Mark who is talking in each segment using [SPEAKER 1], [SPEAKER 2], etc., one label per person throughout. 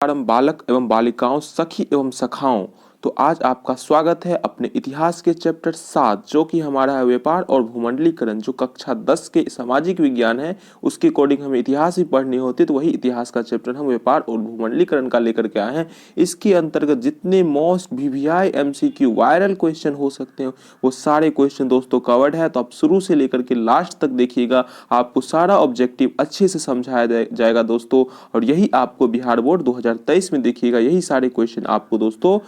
[SPEAKER 1] बालक एवं बालिकाओं, सखी एवं सखाओं। तो आज आपका स्वागत है अपने इतिहास के चैप्टर 7 जो कि हमारा है व्यापार और भूमंडलीकरण, जो कक्षा 10 के सामाजिक विज्ञान है उसके अकॉर्डिंग हमें इतिहास भी पढ़नी होती है। तो वही इतिहास का चैप्टर हम व्यापार और भूमंडलीकरण का लेकर के आए हैं। इसके अंतर्गत जितने most VVI MCQ viral question हो सकते हैं वो सारे क्वेश्चन दोस्तों कवर्ड है। तो आप शुरू से लेकर के लास्ट तक देखिएगा, आपको सारा ऑब्जेक्टिव अच्छे से समझाया जाएगा दोस्तों। और यही आपको बिहार बोर्ड 2023 में देखिएगा, यही सारे क्वेश्चन आपको दोस्तों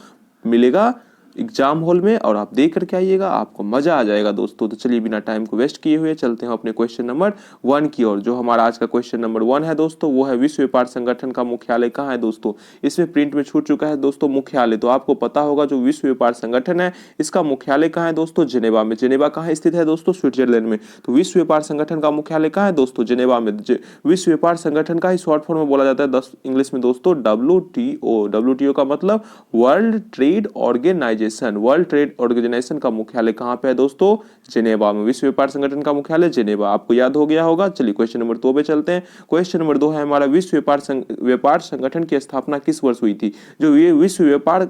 [SPEAKER 1] मिलेगा एग्जाम हॉल में और आप देख करके आइएगा, आपको मजा आ जाएगा दोस्तों। तो चलिए बिना टाइम को वेस्ट किए हुए चलते हैं अपने क्वेश्चन नंबर 1 की ओर। जो हमारा आज का क्वेश्चन नंबर 1 है दोस्तों वो है विश्व व्यापार संगठन का मुख्यालय कहाँ है दोस्तों। इसमें प्रिंट में छूट चुका है दोस्तों मुख्यालय। तो आपको पता होगा जो विश्व व्यापार संगठन है इसका मुख्यालय कहाँ है दोस्तों, जेनेवा में। जेनेवा कहाँ स्थित है दोस्तों, स्विट्जरलैंड में। तो विश्व व्यापार संगठन का मुख्यालय कहाँ है दोस्तों, जेनेवा में। विश्व व्यापार संगठन का ही शॉर्ट फॉर्म में बोला जाता है इंग्लिश में दोस्तों WTO। WTO का मतलब world trade organisation. World trade organisation का मुख्यालय कहाँ पे है दोस्तों, जेनेवा में। विश्व व्यापार संगठन का मुख्यालय जेनेवा, आपको याद हो गया होगा। चलिए क्वेश्चन नंबर 2 पे चलते हैं। क्वेश्चन नंबर 2 है हमारा विश्व व्यापार संगठन की स्थापना किस वर्ष हुई थी। जो ये विश्व व्यापार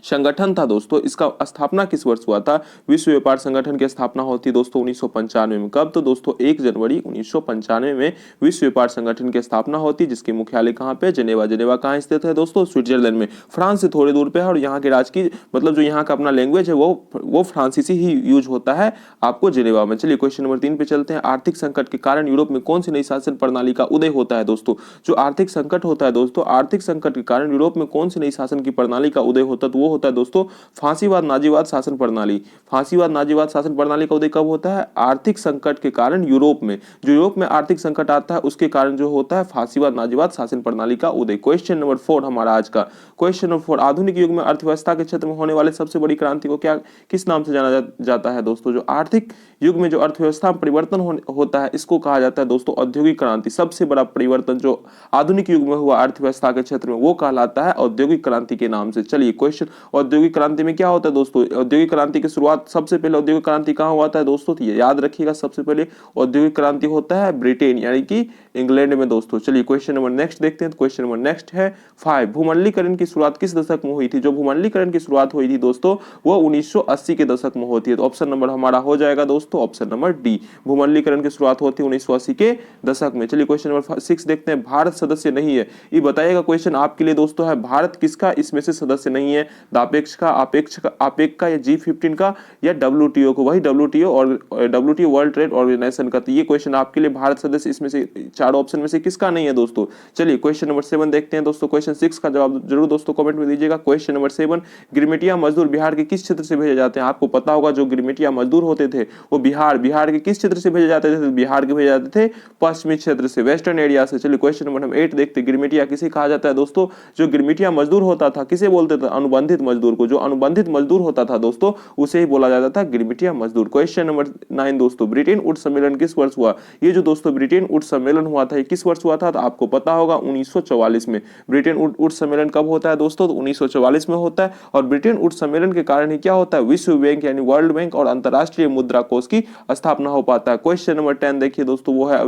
[SPEAKER 1] संगठन था दोस्तों इसका स्थापना किस वर्ष हुआ था। विश्व व्यापार संगठन की स्थापना होती है दोस्तों 1995 में। कब, तो दोस्तों 1 जनवरी 1995 में विश्व व्यापार संगठन की स्थापना होती है, जिसके मुख्यालय कहाँ पे, जेनेवा। जेनेवा कहाँ स्थित है दोस्तों, स्विट्जरलैंड में। फ्रांस से थोड़ी दूर पे है और यहाँ के राज्य की मतलब जो यहाँ का अपना लैंग्वेज है वो फ्रांसीसी ही यूज होता है आपको जेनेवा में। चलिए क्वेश्चन नंबर 3 पे चलते हैं। आर्थिक संकट के कारण यूरोप में कौन सी नई शासन प्रणाली का उदय होता है दोस्तों। जो आर्थिक संकट होता है दोस्तों, आर्थिक संकट के कारण यूरोप में कौन सी नई शासन की प्रणाली का उदय होता है, तो वो होता है दोस्तों फांसीवाद नाजीवाद शासन प्रणाली। फांसीवाद नाजीवाद शासन प्रणाली का उदय कब होता है, आर्थिक संकट के कारण यूरोप में। जो यूरोप में आर्थिक संकट आता है उसके कारण जो होता है फांसीवाद नाजीवाद शासन प्रणाली का उदय। क्वेश्चन नंबर 4 हमारा आज का क्वेश्चन नंबर 4, आधुनिक युग में अर्थव्यवस्था के क्षेत्र में होने वाले सबसे बड़ी क्रांति को क्या किस नाम से जाना जाता है दोस्तों। जो आर्थिक युग में जो अर्थव्यवस्था में परिवर्तन होता है इसको कहा जाता है दोस्तों औद्योगिक क्रांति। सबसे बड़ा परिवर्तन जो आधुनिक युग में हुआ अर्थव्यवस्था के क्षेत्र में वो कहलाता है औद्योगिक क्रांति के नाम से। चलिए क्वेश्चन, औद्योगिक क्रांति में क्या होता है दोस्तों, औद्योगिक क्रांति की शुरुआत सबसे पहले औद्योगिक क्रांति कहाँ हुआ था दोस्तों, तो याद रखिएगा सबसे पहले औद्योगिक क्रांति होता है ब्रिटेन यानी कि इंग्लैंड में दोस्तों। चलिए क्वेश्चन नंबर नेक्स्ट देखते हैं। क्वेश्चन नंबर नेक्स्ट है 5, भूमंडलीकरण की शुरुआत किस दशक में हुई थी। जो भूमंडलीकरण की शुरुआत हुई थी दोस्तों वो 1980 के दशक में होती है। तो ऑप्शन नंबर हमारा हो जाएगा दोस्तों ऑप्शन नंबर डी, भूमंडलीकरण की शुरुआत होती है 1980 के दशक में। चलिए क्वेश्चन नंबर 6 देखते हैं। भारत सदस्य नहीं है, ये बताइएगा क्वेश्चन आपके लिए दोस्तों है भारत किसका इसमें से सदस्य नहीं है, दापेक्ष का, आपेक का, या G15 का, या WTO को। वही WTO और WTO वर्ल्ड ट्रेड ऑर्गेनाइजेशन का। तो ये क्वेश्चन आपके लिए भारत सदस्य इसमें से चारों ऑप्शन में से किसका नहीं है दोस्तों। चलिए क्वेश्चन नंबर 7 देखते हैं दोस्तों। क्वेश्चन 6 का जवाब जरूर दोस्तों कमेंट में दीजिएगा। क्वेश्चन नंबर 7, गिरमिटिया मजदूर बिहार के किस क्षेत्र से भेजे जाते हैं। आपको पता होगा जो गिरमिटिया मजदूर होते थे वो बिहार के किस क्षेत्र से भेजे जाते थे, बिहार के भेजे जाते थे पश्चिमी क्षेत्र से, वेस्टर्न एरिया से। चलिए क्वेश्चन नंबर 8 देखते हैं। गिरमिटिया किसे कहा जाता है दोस्तों। जो गिरमिटिया मजदूर होता था किसे बोलते थे, अनुबंधित मजदूर को। जो अनुबंधित मजदूर होता था दोस्तों उसे ही बोला जाता था गिरमिटिया मजदूर। क्वेश्चन नंबर 9 दोस्तों, ब्रिटेन ऊंट सम्मेलन किस वर्ष हुआ। ये जो दोस्तों ब्रिटेन ऊंट सम्मेलन हुआ था ये किस वर्ष हुआ था, तो आपको पता होगा 1944 में। ब्रिटेन ऊंट सम्मेलन कब होता है दोस्तों, तो 1944 में होता है। और ब्रिटेन ऊंट सम्मेलन के कारण ही क्या होता है, विश्व बैंक यानी वर्ल्ड बैंक और अंतरराष्ट्रीय मुद्रा कोष की स्थापना हो पाता है। क्वेश्चन नंबर 10 देखिए दोस्तों, वो है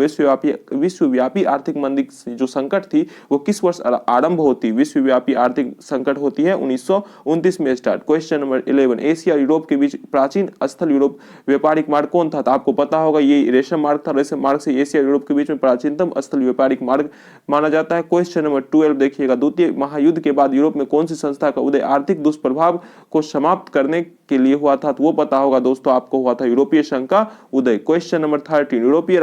[SPEAKER 1] विश्वव्यापी आर्थिक मंदी जो संकट थी वो किस वर्ष आरंभ होती। विश्वव्यापी आर्थिक संकट होती है 1929 में स्टार्ट। क्वेश्चन नंबर 11, एशिया और यूरोप के बीच प्राचीन स्थल यूरोप व्यापारिक मार्ग कौन था। तो आपको पता होगा ये रेशम मार्ग था। रेशम मार्ग से एशिया और यूरोप के बीच में प्राचीनतम स्थल व्यापारिक मार्ग माना जाता है। क्वेश्चन नंबर 12 देखिएगा, द्वितीय महायुद्ध के बाद यूरोप में कौन सी संस्था का उदय आर्थिक दुष्प्रभाव को समाप्त करने के लिए हुआ था, तो वो पता होगा दोस्तों आपको हुआ था यूरोपीय संघ का उदय। क्वेश्चन नंबर 13, यूरोपीय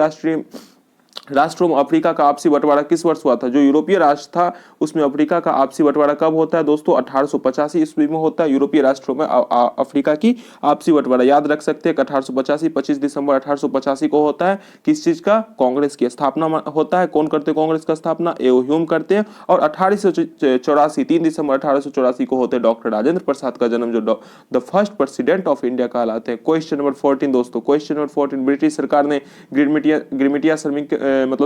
[SPEAKER 1] राष्ट्रों में अफ्रीका का आपसी बंटवारा किस वर्ष हुआ था। जो यूरोपीय राष्ट्र था उसमें अफ्रीका का आपसी बंटवारा कब होता है दोस्तों, 1885 ईस्वी में होता है। यूरोपीय राष्ट्रों में अफ्रीका की आपसी बंटवारा याद रख सकते हैं 1885 25 दिसंबर 1885 को होता है। किस चीज का, कांग्रेस की स्थापना होता है। कौन करते कांग्रेस का स्थापना, एओ ह्यूम करते हैं। और 1884 3 दिसंबर 1884 को होते हैं डॉक्टर राजेंद्र प्रसाद का जन्म, जो the first president of India कहलाते हैं। क्वेश्चन नंबर 14 दोस्तों, क्वेश्चन नंबर 14, ब्रिटिश सरकार ने गिरमिटिया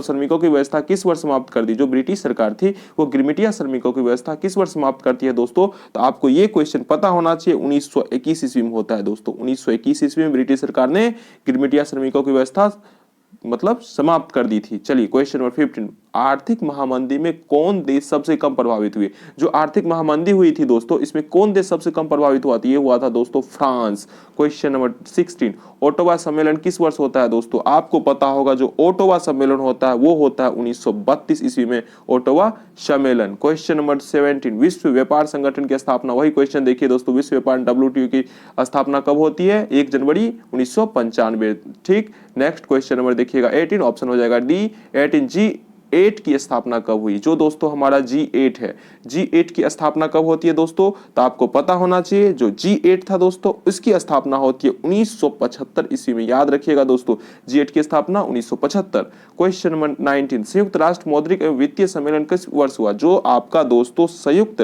[SPEAKER 1] श्रमिकों की व्यवस्था किस वर्ष समाप्त कर दी। जो ब्रिटिश सरकार थी वो गिरमिटिया श्रमिकों की व्यवस्था किस वर्ष समाप्त करती है दोस्तों, तो आपको ये क्वेश्चन पता होना चाहिए 1921 ईस्वी में होता है दोस्तों। 1921 ईस्वी में ब्रिटिश सरकार ने गिरमिटिया श्रमिकों की व्यवस्था मतलब समाप्त कर दी थी। चलिए क्वेश्चन नंबर 15, आर्थिक महामंदी में कौन देश सबसे कम प्रभावित हुए? जो आर्थिक महामंदी हुई थी दोस्तों, इसमें कौन देश सबसे कम प्रभावित हुआ था? ये हुआ था दोस्तों फ्रांस। क्वेश्चन नंबर 16, ओटावा सम्मेलन किस वर्ष होता है दोस्तों? आपको पता होगा जो ओटावा सम्मेलन होता है वो होता है 1932 ईस्वी में ओटावा सम्मेलन। क्वेश्चन नंबर 17, विश्व व्यापार संगठन की स्थापना, वही क्वेश्चन देखिए दोस्तों, विश्व व्यापार WTO की स्थापना कब होती है? 1 जनवरी 1995। ठीक, नेक्स्ट क्वेश्चन नंबर देखिएगा 18, ऑप्शन हो जाएगा डी 18। G8 की स्थापना कब हुई? जो दोस्तों हमारा G8 है, G8 की स्थापना कब होती है दोस्तों? तो आपको पता होना चाहिए जो G8 था दोस्तों, इसकी स्थापना होती है 1975 ईस्वी में। याद रखिएगा दोस्तों, G8 की स्थापना 1975। क्वेश्चन नंबर 19, संयुक्त राष्ट्र मौद्रिक एवं वित्तीय सम्मेलन किस वर्ष हुआ? जो आपका दोस्तों संयुक्त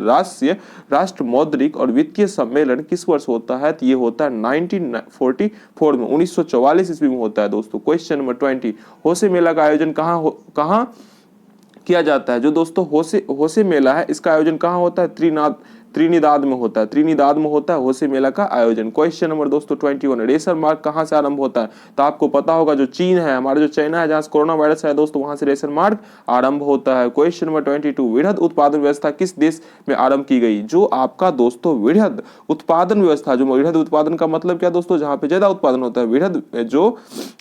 [SPEAKER 1] राष्ट्र मौद्रिक और वित्तीय सम्मेलन किस वर्ष होता है? तो ये होता है 1944 में, 1944 ईस्वी में होता है दोस्तों। क्वेश्चन नंबर 20, होसे मेला का आयोजन कहाँ किया जाता है? जो दोस्तों होसे मेला है, इसका आयोजन कहाँ होता है? त्रिनिदाद में होता है। त्रिनिदाद में होता है होसे मेला का आयोजन। क्वेश्चन नंबर दोस्तों 21, रेशम मार्क कहाँ से आरंभ होता है? तो आपको पता होगा जो चीन है, हमारा जो चाइना है, जहाँ से कोरोना वायरस है दोस्तों, वहां से रेशम मार्क आरंभ होता है। क्वेश्चन नंबर 22, वृहद उत्पादन व्यवस्था किस देश में आरंभ की गई? जो आपका दोस्तों वृहद उत्पादन व्यवस्था, जो वृहद उत्पादन का मतलब क्या दोस्तों? जहाँ पे ज्यादा उत्पादन होता है। वृहद जो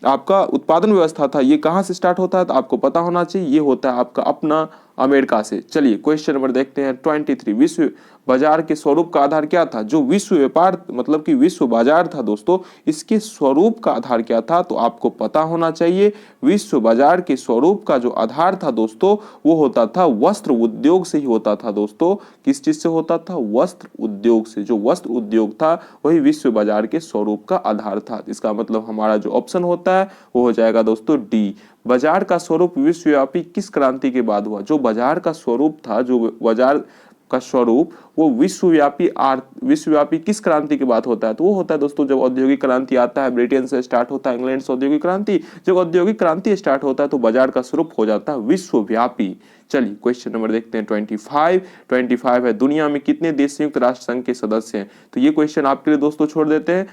[SPEAKER 1] आपका उत्पादन व्यवस्था था, ये कहाँ से स्टार्ट होता है? तो आपको पता होना चाहिए, ये होता है आपका अपना अमेरिका से। चलिए क्वेश्चन नंबर देखते हैं 23, विश्व बाजार के स्वरूप का आधार क्या था? जो विश्व व्यापार मतलब कि विश्व बाजार था दोस्तों, इसके स्वरूप का आधार क्या था? तो आपको पता होना चाहिए, विश्व बाजार के स्वरूप का जो आधार था दोस्तों, वो होता था वस्त्र उद्योग से ही होता था दोस्तों। किस चीज से होता था? वस्त्र उद्योग से। जो वस्त्र उद्योग था वही विश्व बाजार के स्वरूप का आधार था। इसका मतलब हमारा जो ऑप्शन होता है वो हो जाएगा दोस्तों डी। बाजार का स्वरूप विश्वव्यापी किस क्रांति के बाद हुआ? जो बाजार का स्वरूप था, जो बाजार का स्वरूप वो विश्वव्यापी किस क्रांति के बाद होता है? तो वो होता है दोस्तों जब औद्योगिक क्रांति आता है, ब्रिटेन से स्टार्ट होता है, इंग्लैंड से औद्योगिक क्रांति। जब औद्योगिक क्रांति स्टार्ट होता है तो बाजार का स्वरूप हो जाता है विश्वव्यापी। चलिए क्वेश्चन नंबर देखते हैं 25 है, दुनिया में कितने देश संयुक्त राष्ट्र संघ के सदस्य हैं? तो ये क्वेश्चन आपके लिए दोस्तों छोड़ देते हैं।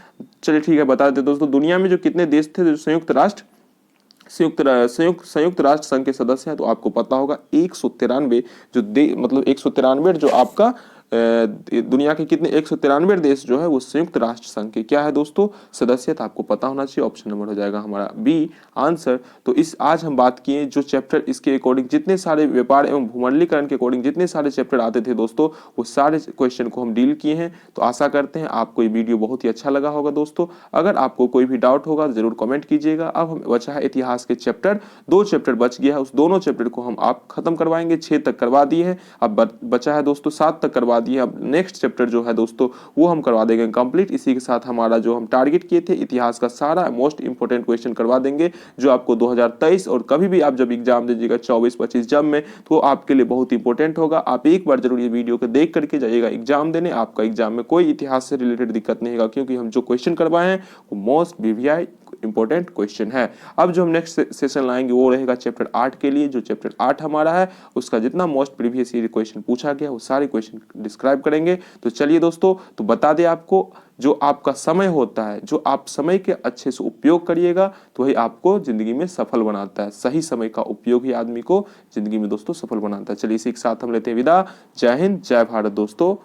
[SPEAKER 1] चलिए ठीक है, बता देते दोस्तों, दुनिया में जो कितने देश थे जो संयुक्त राष्ट्र संघ के सदस्य हैं? तो आपको पता होगा 193 मतलब 193 जो आपका दुनिया के कितने 193 देश जो है वो संयुक्त राष्ट्र संघ के क्या है दोस्तों? सदस्य। आपको पता होना चाहिए, ऑप्शन नंबर हो जाएगा हमारा बी आंसर। तो इस आज हम बात किए जो चैप्टर इसके अकॉर्डिंग जितने सारे व्यापार एवं भूमंडलीकरण के अकॉर्डिंग जितने सारे चैप्टर आते थे दोस्तों, वो सारे क्वेश्चन को हम डील किए हैं। तो आशा करते हैं आपको ये वीडियो बहुत ही अच्छा लगा होगा दोस्तों। अगर आपको कोई भी डाउट होगा तो जरूर कमेंट कीजिएगा। अब हम बचा है इतिहास के चैप्टर, 2 चैप्टर बच गया है, उस दोनों चैप्टर को हम आप खत्म करवाएंगे। 6 तक करवा दिए हैं, अब बचा है दोस्तों 7 तक करवा दिए। अब नेक्स्ट चैप्टर जो है दोस्तों वो हम करवा देंगे कंप्लीट। इसी के साथ हमारा जो हम टारगेट किए थे इतिहास का सारा मोस्ट इंपोर्टेंट क्वेश्चन करवा देंगे, जो आपको 2023 और कभी भी आप जब एग्जाम दीजिएगा 24-25 जब में, तो आपके लिए बहुत इंपॉर्टेंट होगा। आप एक बार जरूर ये वीडियो को देख करके जाइएगा एग्जाम देने। आपका एग्जाम में कोई इतिहास से रिलेटेड दिक्कत नहीं होगा, क्योंकि हम जो क्वेश्चन करवाए हैं वो मोस्ट VVI इंपॉर्टेंट क्वेश्चन है। अब जो हम नेक्स्ट सेशन लाएंगे वो रहेगा चैप्टर 8 के लिए। जो चैप्टर 8 हमारा है उसका जितना मोस्ट प्रीवियस ईयर क्वेश्चन पूछा गया वो सारे क्वेश्चन डिस्क्राइब करेंगे। तो चलिए दोस्तों, तो बता दें आपको, जो आपका समय होता है, जो आप समय के अच्छे से उपयोग करिएगा तो वही आपको जिंदगी में सफल बनाता है। सही समय का उपयोग ही आदमी को जिंदगी में दोस्तों सफल बनाता है। चलिए इसी के साथ हम लेते हैं विदा। जय हिंद, जय भारत दोस्तों।